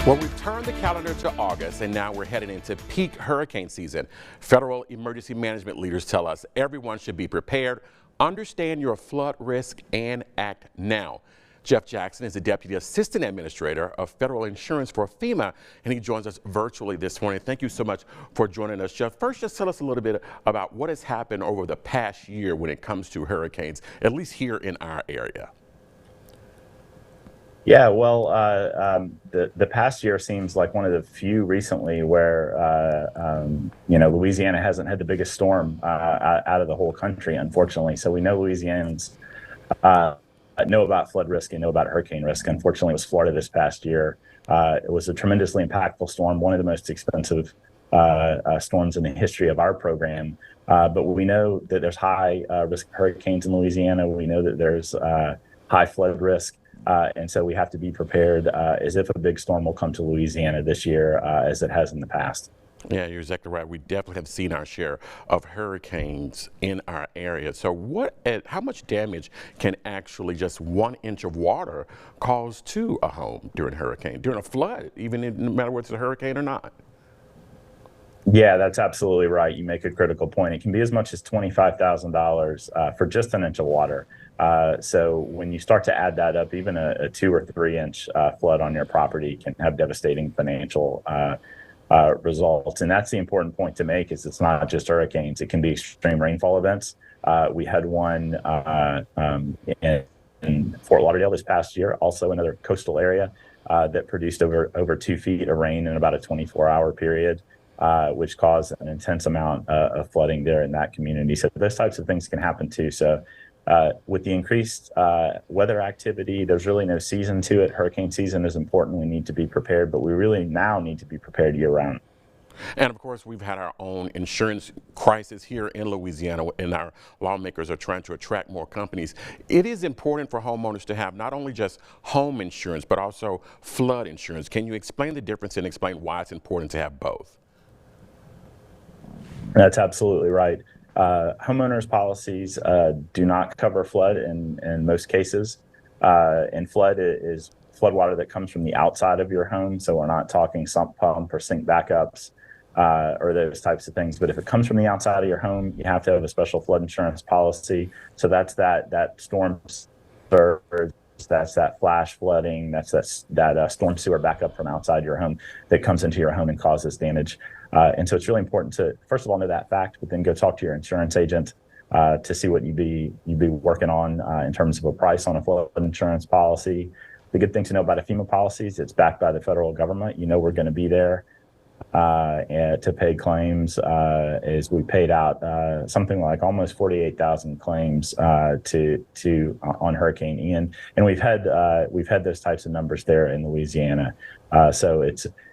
Well, we've turned the calendar to August, and now we're heading into peak hurricane season. Federal emergency management leaders tell us everyone should be prepared, understand your flood risk, and act now. Jeff Jackson is the Deputy Assistant Administrator of Federal Insurance for FEMA, and he joins us virtually this morning. Thank you so much for joining us, Jeff. First, just tell us a little bit about what has happened over the past year when it comes to hurricanes, at least here in our area. Yeah, well, the past year seems like one of the few recently where Louisiana hasn't had the biggest storm out of the whole country, unfortunately. So we know Louisianans know about flood risk and know about hurricane risk. Unfortunately, it was Florida this past year. It was a tremendously impactful storm, one of the most expensive storms in the history of our program. But we know that there's high risk of hurricanes in Louisiana. We know that there's high flood risk. And so we have to be prepared as if a big storm will come to Louisiana this year, as it has in the past. Yeah, you're exactly right. We definitely have seen our share of hurricanes in our area. So how much damage can actually just 1 inch of water cause to a home during a flood, no matter whether it's a hurricane or not? Yeah, that's absolutely right. You make a critical point. It can be as much as $25,000 for just an inch of water. So when you start to add that up, even a 2 or 3 inch flood on your property can have devastating financial results. And that's the important point to make, is it's not just hurricanes. It can be extreme rainfall events. We had one in Fort Lauderdale this past year, also another coastal area that produced over 2 feet of rain in about a 24-hour period. Which caused an intense amount of flooding there in that community. So those types of things can happen too. So with the increased weather activity, there's really no season to it. Hurricane season is important. We need to be prepared, but we really now need to be prepared year round. And of course, we've had our own insurance crisis here in Louisiana, and our lawmakers are trying to attract more companies. It is important for homeowners to have not only just home insurance, but also flood insurance. Can you explain the difference and explain why it's important to have both? That's absolutely right. Homeowners policies do not cover flood in most cases. And flood is flood water that comes from the outside of your home. So we're not talking sump pump or sink backups or those types of things. But if it comes from the outside of your home, you have to have a special flood insurance policy. So that's that storm surge, that's that flash flooding, that's that storm sewer backup from outside your home that comes into your home and causes damage. And so it's really important to, first of all, know that fact, but then go talk to your insurance agent to see what you'd be working on in terms of a price on a flood insurance policy. The good thing to know about a FEMA policy is it's backed by the federal government. You know we're going to be there to pay claims. As we paid out something like almost 48,000 claims on Hurricane Ian, and we've had those types of numbers there in Louisiana. So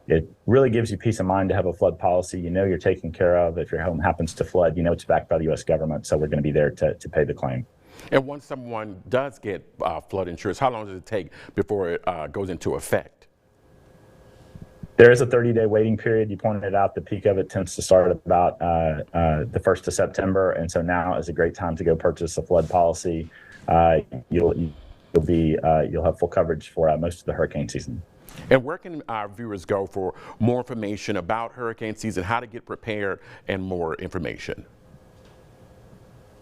it really gives you peace of mind to have a flood policy. You know you're taken care of. If your home happens to flood, you know it's backed by the U.S. government. So we're going to be there to pay the claim. And once someone does get flood insurance, how long does it take before it goes into effect? There is a 30-day waiting period. You pointed out the peak of it tends to start about the 1st of September. And so now is a great time to go purchase a flood policy. You'll have full coverage for most of the hurricane season. And where can our viewers go for more information about hurricane season, how to get prepared, and more information?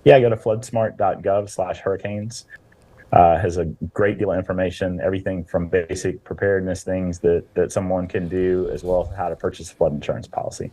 Yeah, go to floodsmart.gov/hurricanes. Has a great deal of information, everything from basic preparedness things that someone can do, as well as how to purchase a flood insurance policy.